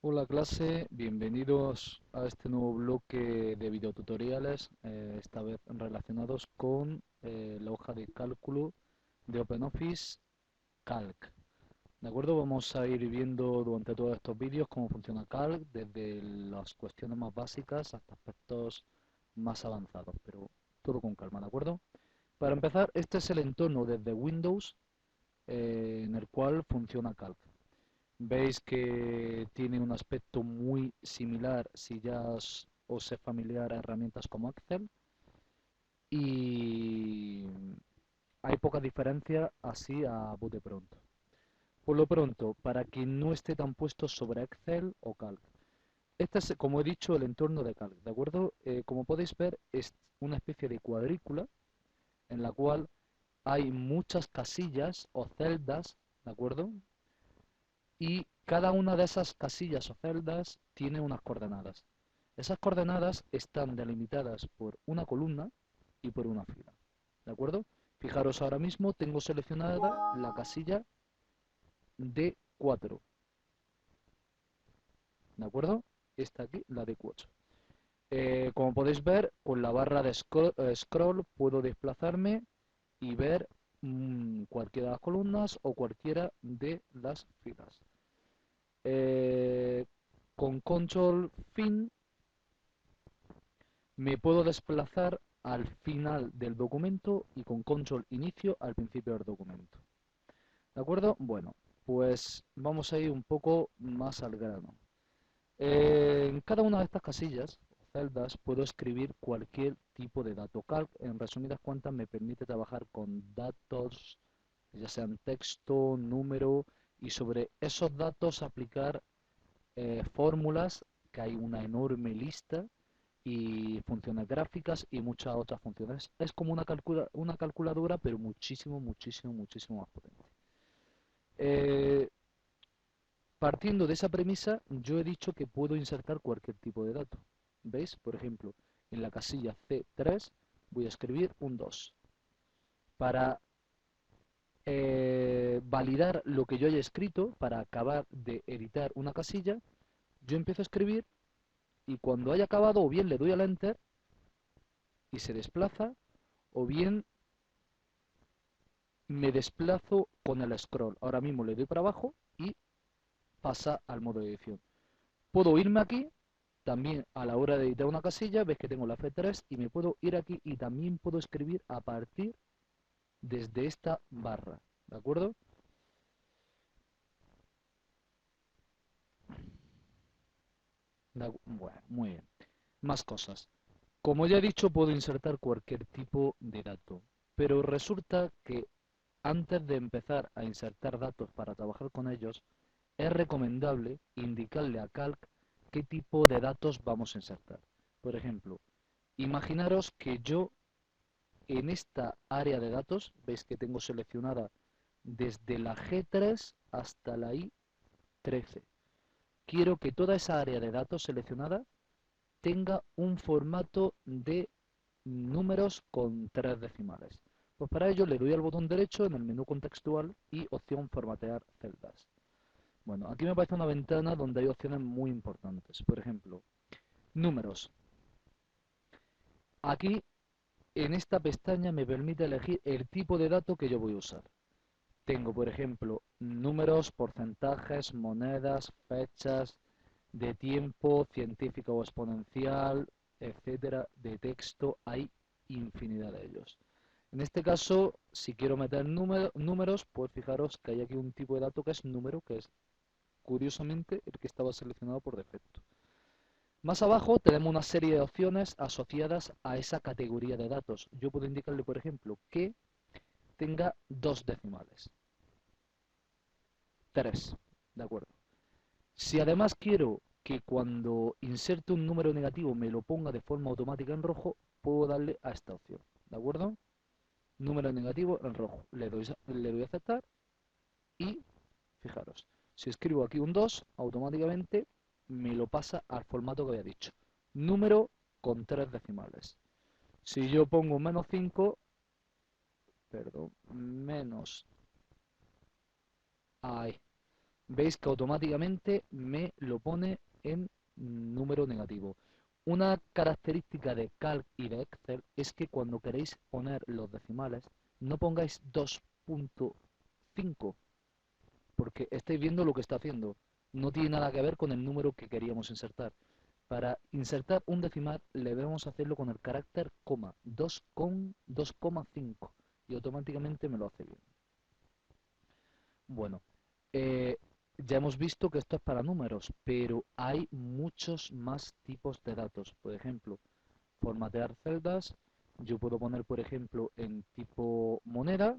Hola clase, bienvenidos a este nuevo bloque de videotutoriales, esta vez relacionados con la hoja de cálculo de OpenOffice Calc. ¿De acuerdo? Vamos a ir viendo durante todos estos vídeos cómo funciona Calc, desde las cuestiones más básicas hasta aspectos más avanzados, pero todo con calma, ¿de acuerdo? Para empezar, este es el entorno desde Windows en el cual funciona Calc. Veis que tiene un aspecto muy similar si ya os es familiar a herramientas como Excel y hay poca diferencia así a bote pronto. Por lo pronto, para que no esté tan puesto sobre Excel o Calc. Este es, como he dicho, el entorno de Calc, ¿de acuerdo? Como podéis ver, es una especie de cuadrícula en la cual hay muchas casillas o celdas, ¿de acuerdo? Y cada una de esas casillas o celdas tiene unas coordenadas. Esas coordenadas están delimitadas por una columna y por una fila. ¿De acuerdo? Fijaros, ahora mismo tengo seleccionada la casilla D4. ¿De acuerdo? Esta aquí, la D4. Como podéis ver, con la barra de scroll puedo desplazarme y ver cualquiera de las columnas o cualquiera de las filas. Eh, con control fin me puedo desplazar al final del documento y con control inicio al principio del documento. ¿De acuerdo? Bueno, pues vamos a ir un poco más al grano. En cada una de estas casillas o celdas puedo escribir cualquier tipo de dato. Calc, en resumidas cuentas, me permite trabajar con datos, ya sean texto, número, y sobre esos datos aplicar fórmulas, que hay una enorme lista, y funciones gráficas y muchas otras funciones. Es como una calculadora, pero muchísimo, muchísimo, muchísimo más potente. Eh, Partiendo de esa premisa, yo he dicho que puedo insertar cualquier tipo de dato. ¿Veis? Por ejemplo, en la casilla C3 voy a escribir un 2. Para validar lo que yo haya escrito, para acabar de editar una casilla, yo empiezo a escribir y cuando haya acabado o bien le doy al Enter y se desplaza, o bien me desplazo con el scroll. Ahora mismo le doy para abajo y pasa al modo de edición. Puedo irme aquí, también a la hora de editar una casilla, ves que tengo la F3 y me puedo ir aquí y también puedo escribir a partir desde esta barra, ¿de acuerdo? Bueno, muy bien. Más cosas. Como ya he dicho, puedo insertar cualquier tipo de dato, pero resulta que antes de empezar a insertar datos para trabajar con ellos, es recomendable indicarle a Calc qué tipo de datos vamos a insertar. Por ejemplo, imaginaros que yo en esta área de datos, veis que tengo seleccionada desde la G3 hasta la I13. Quiero que toda esa área de datos seleccionada tenga un formato de números con 3 decimales. Pues para ello le doy al botón derecho en el menú contextual y opción formatear celdas. Bueno, aquí me aparece una ventana donde hay opciones muy importantes. Por ejemplo, números. Aquí, en esta pestaña, me permite elegir el tipo de dato que yo voy a usar. Tengo, por ejemplo, números, porcentajes, monedas, fechas, de tiempo, científica o exponencial, etcétera, de texto. Hay infinidad de ellos. En este caso, si quiero meter números, pues fijaros que hay aquí un tipo de dato que es número, que es curiosamente el que estaba seleccionado por defecto. Más abajo tenemos una serie de opciones asociadas a esa categoría de datos. Yo puedo indicarle, por ejemplo, que tenga 2 decimales. 3, ¿de acuerdo? Si además quiero que cuando inserte un número negativo me lo ponga de forma automática en rojo, puedo darle a esta opción, ¿de acuerdo? Número negativo en rojo. Le doy a aceptar y, fijaros, si escribo aquí un 2, automáticamente me lo pasa al formato que había dicho. Número con 3 decimales. Si yo pongo menos 5, perdón, menos, ay, veis que automáticamente me lo pone en número negativo. Una característica de Calc y de Excel es que cuando queréis poner los decimales, no pongáis 2.5, porque estáis viendo lo que está haciendo. No tiene nada que ver con el número que queríamos insertar. Para insertar un decimal debemos hacerlo con el carácter coma, 2,5, y automáticamente me lo hace bien. Bueno, ya hemos visto que esto es para números, pero hay muchos más tipos de datos. Por ejemplo, formatear celdas. Yo puedo poner, por ejemplo, en tipo moneda.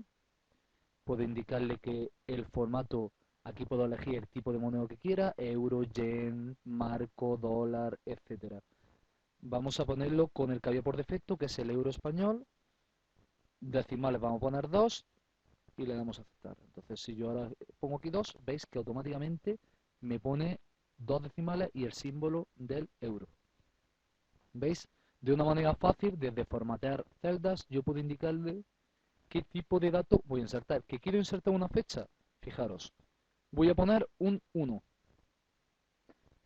Puedo indicarle que el formato, aquí puedo elegir el tipo de moneda que quiera, euro, yen, marco, dólar, etcétera. Vamos a ponerlo con el que había por defecto, que es el euro español. Decimales vamos a poner 2 y le damos a aceptar. Entonces, si yo ahora pongo aquí 2, veis que automáticamente me pone dos decimales y el símbolo del euro. ¿Veis? De una manera fácil, desde formatear celdas, yo puedo indicarle qué tipo de dato voy a insertar. ¿Que quiero insertar una fecha? Fijaros, voy a poner un 1.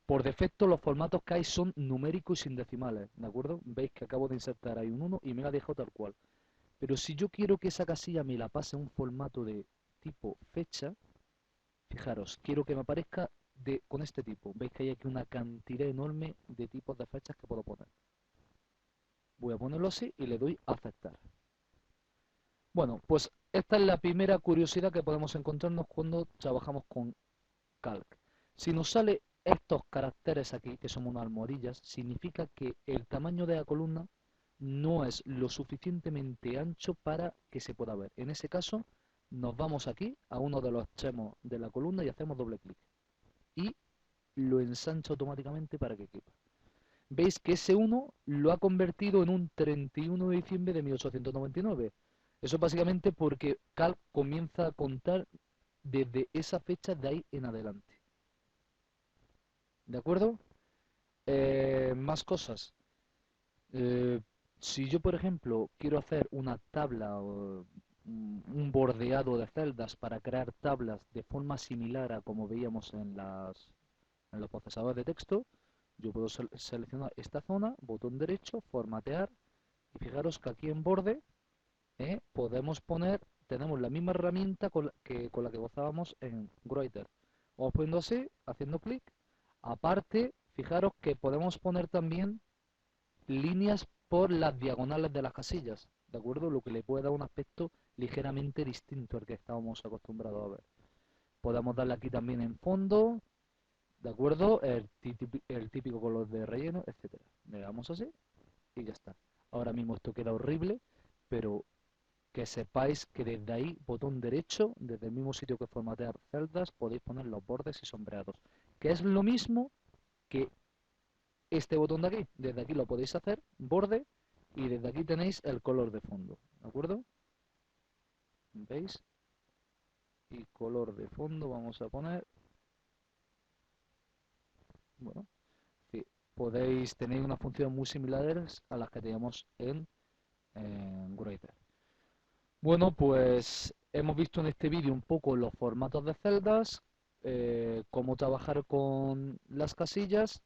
Por defecto los formatos que hay son numéricos y sin decimales, ¿de acuerdo? Veis que acabo de insertar ahí un 1 y me la dejo tal cual. Pero si yo quiero que esa casilla me la pase en un formato de tipo fecha, fijaros, quiero que me aparezca con este tipo. Veis que hay aquí una cantidad enorme de tipos de fechas que puedo poner. Voy a ponerlo así y le doy a aceptar. Bueno, pues esta es la primera curiosidad que podemos encontrarnos cuando trabajamos con Calc. Si nos sale estos caracteres aquí, que son unas almohadillas, significa que el tamaño de la columna no es lo suficientemente ancho para que se pueda ver. En ese caso, nos vamos aquí a uno de los extremos de la columna y hacemos doble clic. Y lo ensancha automáticamente para que quepa. Veis que ese 1 lo ha convertido en un 31 de diciembre de 1899. Eso es básicamente porque Calc comienza a contar desde esa fecha de ahí en adelante. ¿De acuerdo? Más cosas. Eh, si yo, por ejemplo, quiero hacer una tabla o un bordeado de celdas para crear tablas de forma similar a como veíamos en los procesadores de texto, yo puedo seleccionar esta zona, botón derecho, formatear, y fijaros que aquí en borde podemos poner, tenemos la misma herramienta con la que gozábamos en Writer. Vamos poniendo así, haciendo clic. Aparte, fijaros que podemos poner también líneas por las diagonales de las casillas, ¿de acuerdo? Lo que le puede dar un aspecto ligeramente distinto al que estábamos acostumbrados a ver. Podemos darle aquí también en fondo, ¿de acuerdo? El típico color de relleno, etcétera. Le damos así y ya está. Ahora mismo esto queda horrible, pero que sepáis que desde ahí, botón derecho, desde el mismo sitio que formatear celdas, podéis poner los bordes y sombreados, que es lo mismo que este botón de aquí. Desde aquí lo podéis hacer, borde, y desde aquí tenéis el color de fondo, ¿de acuerdo? ¿Veis? Y color de fondo vamos a poner, bueno, sí, podéis tener una función muy similares a las que teníamos en Writer. Bueno, pues hemos visto en este vídeo un poco los formatos de celdas, cómo trabajar con las casillas,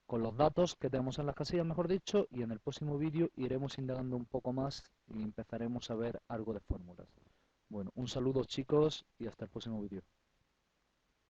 con los datos que tenemos en las casillas, mejor dicho, y en el próximo vídeo iremos indagando un poco más y empezaremos a ver algo de fórmulas. Bueno, un saludo chicos y hasta el próximo vídeo.